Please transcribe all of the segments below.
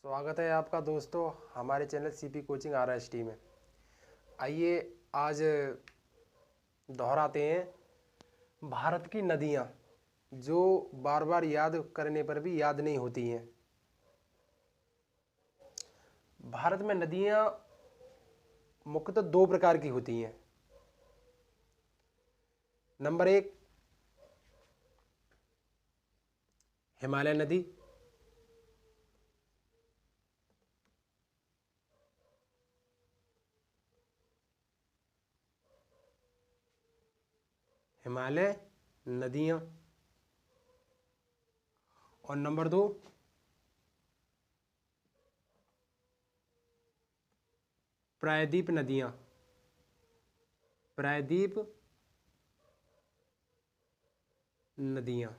स्वागत है आपका दोस्तों हमारे चैनल सीपी कोचिंग RST में। आइए आज दोहराते हैं भारत की नदियाँ जो बार बार याद करने पर भी याद नहीं होती हैं। भारत में नदियाँ मुख्यतः दो प्रकार की होती हैं। नंबर एक, हिमालय नदी। हिमालय नदियाँ। और नंबर दो, प्रायद्वीप नदियाँ। प्रायद्वीप नदियाँ।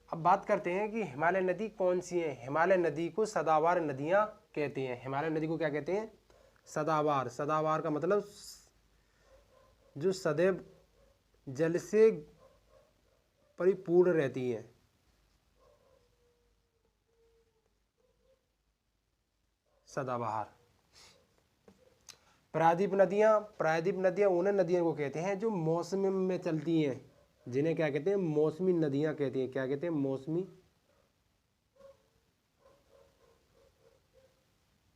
अब बात करते हैं कि हिमालय नदी कौन सी है। हिमालय नदी को सदाबहार नदियाँ कहते हैं। हिमालय नदी को क्या कहते हैं? सदाबहार। सदाबहार का मतलब जो सदैव जल से परिपूर्ण रहती है। सदाबहार। प्रायद्वीप नदियाँ उन्हें नदियों को कहते हैं जो मौसम में चलती हैं, जिन्हें क्या कहते हैं? मौसमी नदियाँ कहते हैं। क्या कहते हैं? मौसमी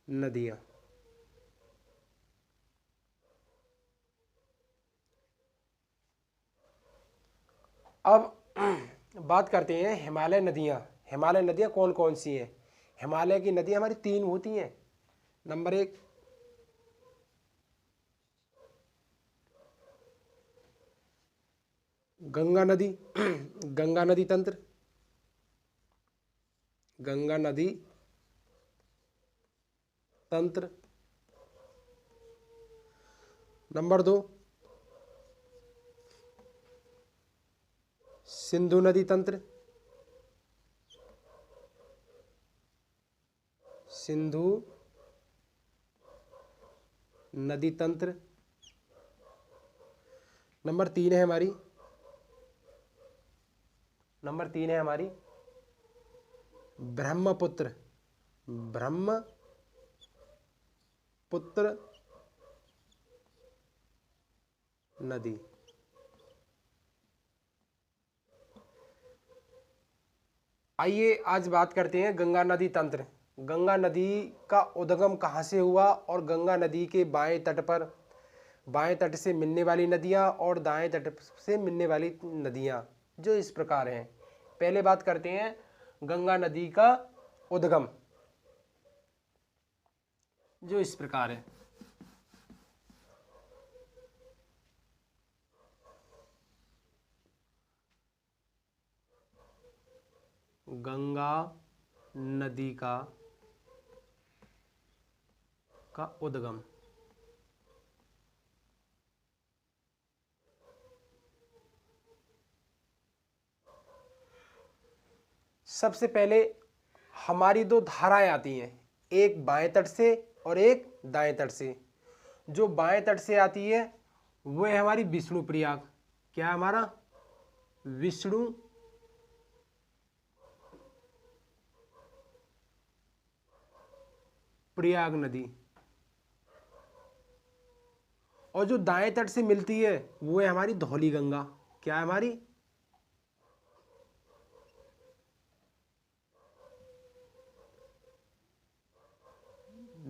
नदियाँ। अब बात करते हैं हिमालय नदियाँ। हिमालय नदियाँ कौन कौन सी हैं? हिमालय की नदियाँ हमारी तीन होती हैं। नंबर एक, गंगा नदी। गंगा नदी तंत्र। गंगा नदी तंत्र। नंबर दो, सिंधु नदी तंत्र। सिंधु नदी तंत्र। नंबर तीन है हमारी ब्रह्मपुत्र। ब्रह्मपुत्र नदी। आइए आज बात करते हैं गंगा नदी तंत्र। गंगा नदी का उद्गम कहाँ से हुआ और गंगा नदी के बाएं तट से मिलने वाली नदियाँ और दाएं तट से मिलने वाली नदियाँ जो इस प्रकार हैं। पहले बात करते हैं गंगा नदी का उद्गम, जो इस प्रकार है। गंगा नदी का उद्गम। सबसे पहले हमारी दो धाराएं आती हैं, एक बाएं तट से और एक दाएं तट से। जो बाएं तट से आती है वो है हमारी विष्णु प्रयाग। क्या है हमारा? विष्णु प्रयाग नदी। और जो दाएं तट से मिलती है वो है हमारी धौली गंगा। क्या है हमारी?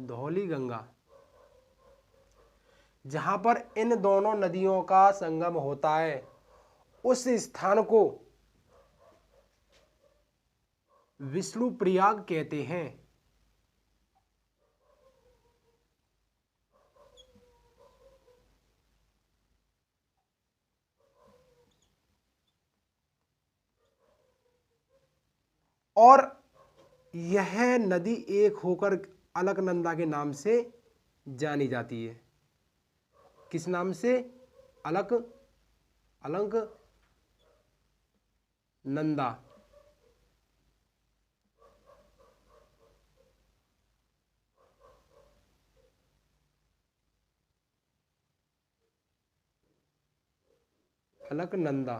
धौली गंगा। जहां पर इन दोनों नदियों का संगम होता है उस स्थान को विष्णु प्रयाग कहते हैं। और यह नदी एक होकर अलकनंदा के नाम से जानी जाती है। किस नाम से? अलकनंदा। अलकनंदा।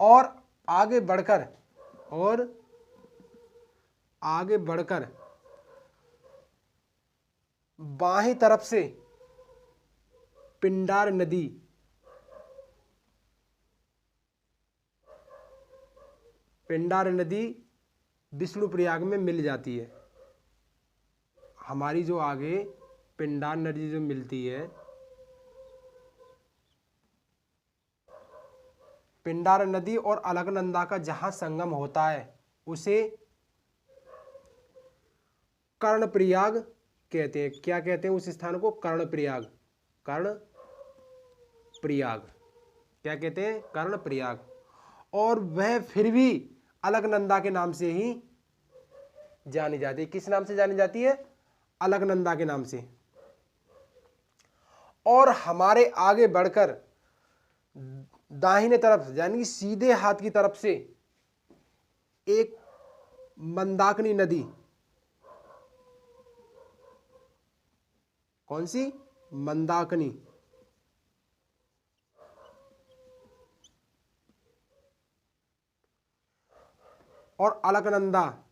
और आगे बढ़कर बाएं तरफ से पिंडार नदी विष्णुप्रयाग में मिल जाती है। हमारी जो आगे पिंडार नदी जो मिलती है, पिंडार नदी और अलकनंदा का जहां संगम होता है उसे कर्णप्रयाग कहते हैं। क्या कहते हैं उस स्थान को? कर्णप्रयाग। क्या कहते हैं? कर्णप्रयाग। और वह फिर भी अलकनंदा के नाम से ही जानी जाती है। किस नाम से जानी जाती है? अलकनंदा के नाम से। और हमारे आगे बढ़कर दाहिने तरफ यानी कि सीधे हाथ की तरफ से एक मंदाकिनी नदी, कौन सी? मंदाकिनी। और अलकनंदा,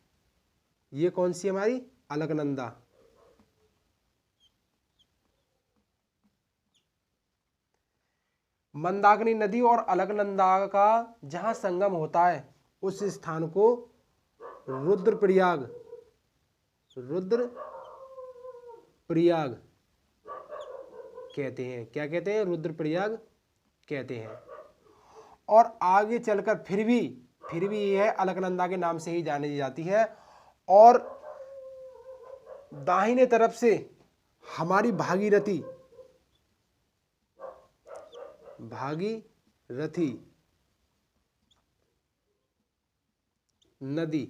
ये कौन सी हमारी? अलकनंदा। मंदाकिनी नदी और अलकनंदा का जहां संगम होता है उस स्थान को रुद्रप्रयाग कहते हैं। क्या कहते हैं? रुद्रप्रयाग कहते हैं। और आगे चलकर फिर भी यह अलकनंदा के नाम से ही जानी जाती है। और दाहिने तरफ से हमारी भागीरथी नदी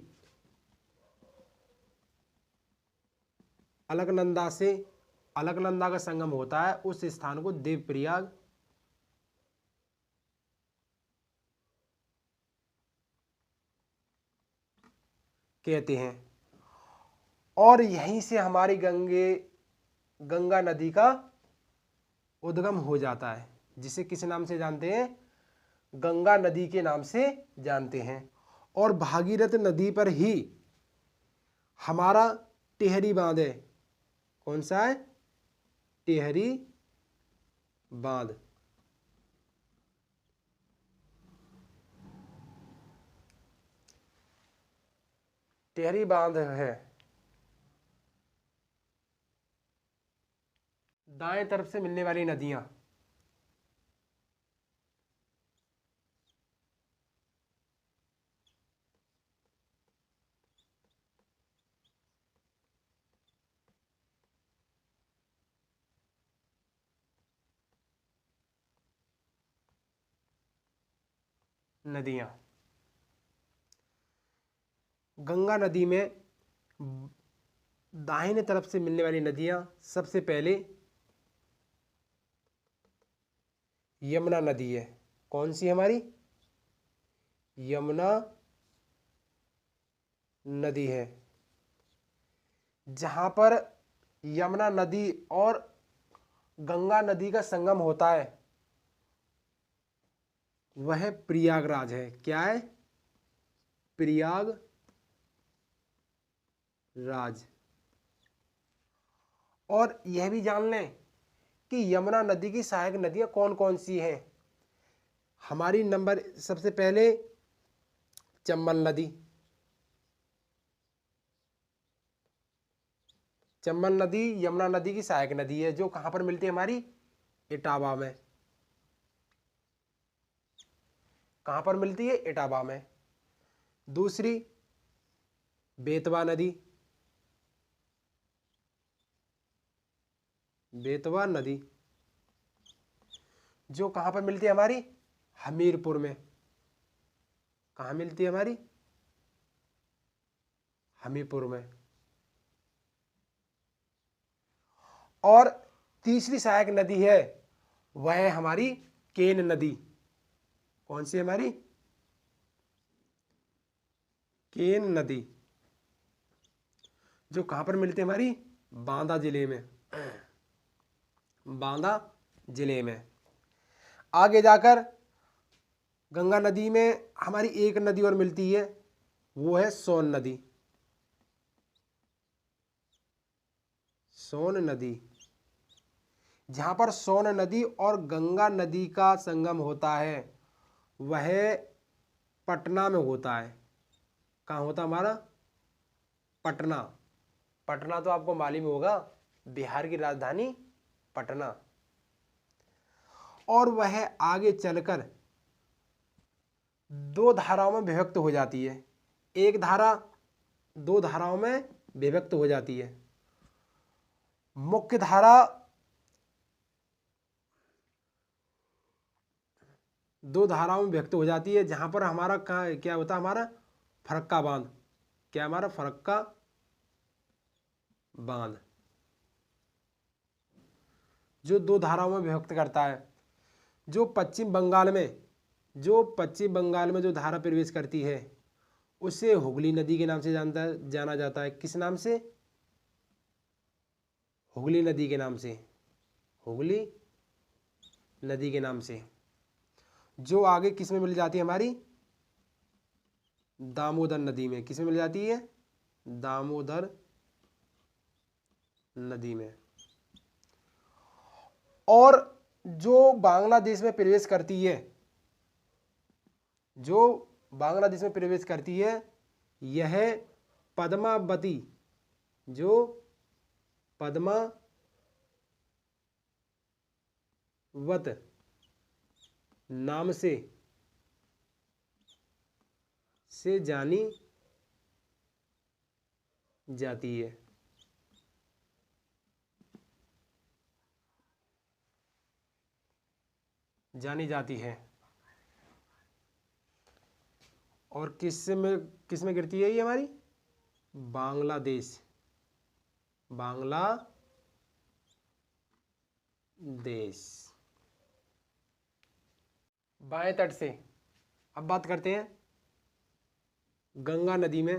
अलकनंदा का संगम होता है उस स्थान को देवप्रयाग कहते हैं। और यहीं से हमारी गंगा नदी का उद्गम हो जाता है, जिसे किस नाम से जानते हैं? गंगा नदी के नाम से जानते हैं। और भागीरथ नदी पर ही हमारा टिहरी बांध है। कौन सा है? टिहरी बांध। टिहरी बांध है। दाएं तरफ से मिलने वाली नदियां, गंगा नदी में दाहिने तरफ से मिलने वाली नदियां, सबसे पहले यमुना नदी है। कौन सी हमारी? यमुना नदी है। जहां पर यमुना नदी और गंगा नदी का संगम होता है वह प्रयागराज है। क्या है? प्रयागराज। और यह भी जान लें कि यमुना नदी की सहायक नदियां कौन कौन सी हैं। हमारी नंबर सबसे पहले चंबल नदी। चंबल नदी यमुना नदी की सहायक नदी है, जो कहां पर मिलती है? हमारी इटावा में। कहां पर मिलती है? इटावा में। दूसरी बेतवा नदी। बेतवा नदी जो कहां पर मिलती है? हमारी हमीरपुर में। कहां मिलती है? हमारी हमीरपुर में। और तीसरी सहायक नदी है वह है हमारी केन नदी। कौन सी है? हमारी केन नदी, जो कहां पर मिलती है? हमारी बांदा जिले में। बांदा जिले में। आगे जाकर गंगा नदी में हमारी एक नदी और मिलती है, वो है सोन नदी। सोन नदी, जहाँ पर सोन नदी और गंगा नदी का संगम होता है वह पटना में होता है। कहाँ होता हमारा? पटना। पटना तो आपको मालूम होगा, बिहार की राजधानी पटना। और वह आगे चलकर दो धाराओं में विभक्त हो जाती है। एक धारा दो धाराओं में विभक्त हो जाती है। मुख्य धारा दो धाराओं में व्यक्त हो जाती है, जहां पर हमारा क्या होता है? हमारा फरक्का बांध। क्या? हमारा फरक्का बांध जो दो धाराओं में विभक्त करता है। जो पश्चिम बंगाल में जो धारा प्रवेश करती है उसे हुगली नदी के नाम से जाना जाता है। किस नाम से? हुगली नदी के नाम से। हुगली नदी के नाम से। जो आगे किस में मिल जाती है? हमारी दामोदर नदी में। किस में मिल जाती है? दामोदर नदी में। और जो बांग्लादेश में प्रवेश करती है, यह पद्मावती, जो पद्मावत नाम से जानी जाती है। और किस में गिरती है ये हमारी? बांग्लादेश। बाएं तट से अब बात करते हैं गंगा नदी में।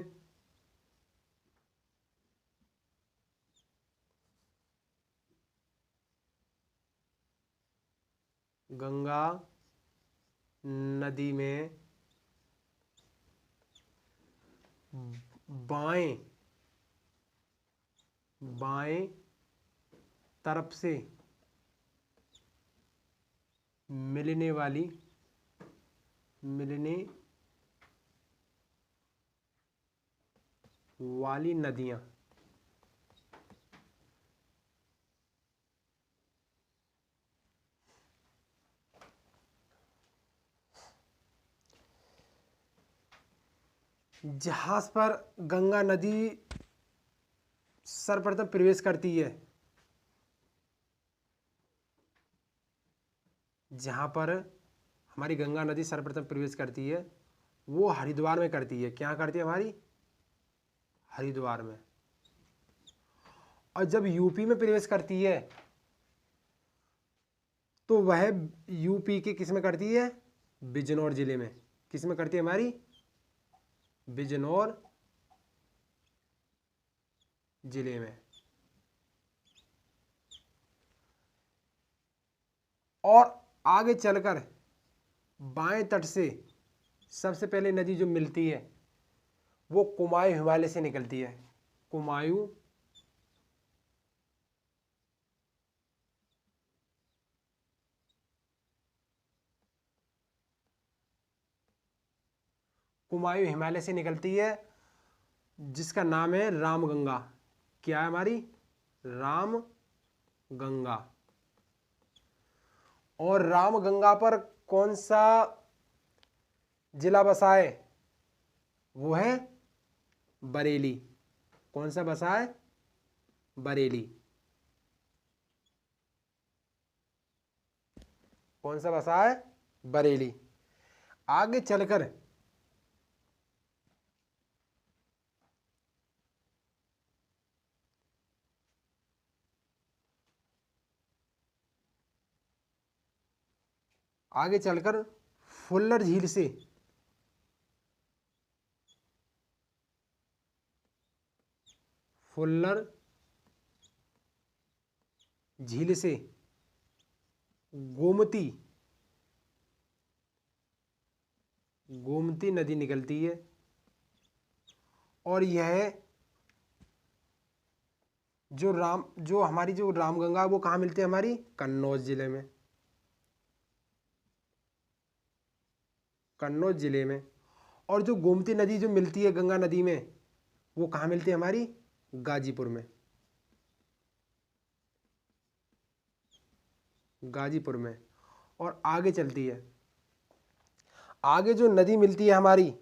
गंगा नदी में बाएं तरफ से मिलने वाली नदियां जहां पर गंगा नदी सर्वप्रथम प्रवेश करती है, जहां पर हमारी गंगा नदी सर्वप्रथम प्रवेश करती है वो हरिद्वार में करती है। क्या करती है? हमारी हरिद्वार में। और जब यूपी में प्रवेश करती है तो वह यूपी के किस में करती है? बिजनौर जिले में। किस में करती है? हमारी बिजनौर जिले में। और आगे चलकर बाएं तट से सबसे पहले नदी जो मिलती है वो कुमायूं हिमालय से निकलती है। कुमायूं हिमालय से निकलती है, जिसका नाम है रामगंगा। क्या है? हमारी रामगंगा। और रामगंगा पर कौन सा जिला बसा है? वो है बरेली। कौन सा बसा है? बरेली। कौन सा बसा है? बरेली। आगे चलकर फुल्लर झील से गोमती गोमती नदी निकलती है और यह जो हमारी जो रामगंगा है वो कहाँ मिलती है? हमारी कन्नौज जिले में, कन्नौज जिले में। और जो गोमती नदी जो मिलती है गंगा नदी में, वो कहाँ मिलती है? हमारी गाजीपुर में, गाजीपुर में। और आगे चलती है, आगे जो नदी मिलती है हमारी,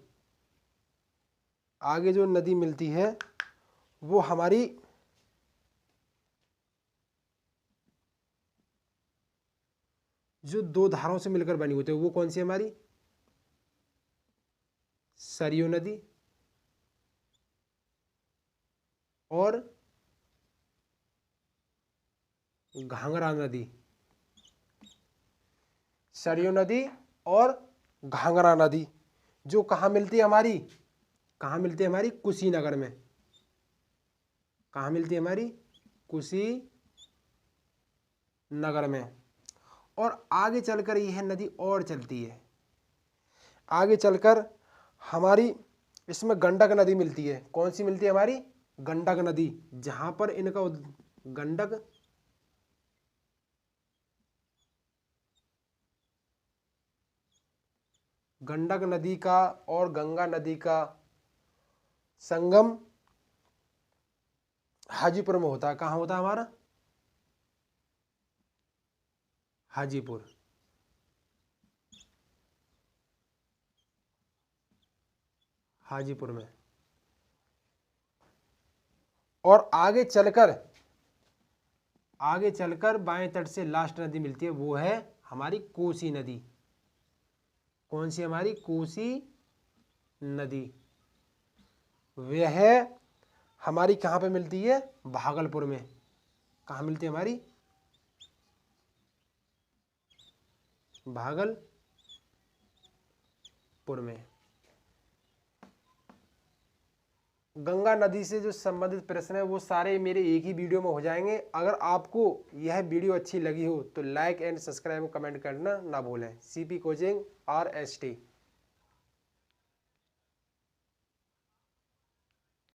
आगे जो नदी मिलती है वो हमारी जो दो धाराओं से मिलकर बनी होती है, वो कौन सी है? हमारी सरयू नदी और घाघरा नदी। सरयू नदी और घाघरा नदी जो कहाँ मिलती है? हमारी कहाँ मिलती है? हमारी कुशीनगर में। कहाँ मिलती है? हमारी कुशीनगर में। और आगे चलकर यह नदी और चलती है, आगे चलकर हमारी इसमें गंडक नदी मिलती है। कौन सी मिलती है? हमारी गंडक नदी, जहां पर इनका गंडक गंडक नदी का और गंगा नदी का संगम हाजीपुर में होता है। कहाँ होता है? हमारा हाजीपुर। हाजीपुर में। और आगे चलकर बाएं तट से लास्ट नदी मिलती है, वो है हमारी कोसी नदी। कौन सी? हमारी कोसी नदी। वह हमारी कहाँ पे मिलती है? भागलपुर में। कहाँ मिलती है? हमारी भागलपुर में। गंगा नदी से जो संबंधित प्रश्न है वो सारे मेरे एक ही वीडियो में हो जाएंगे। अगर आपको यह वीडियो अच्छी लगी हो तो लाइक एंड सब्सक्राइब कमेंट करना ना भूलें। CP coaching RST।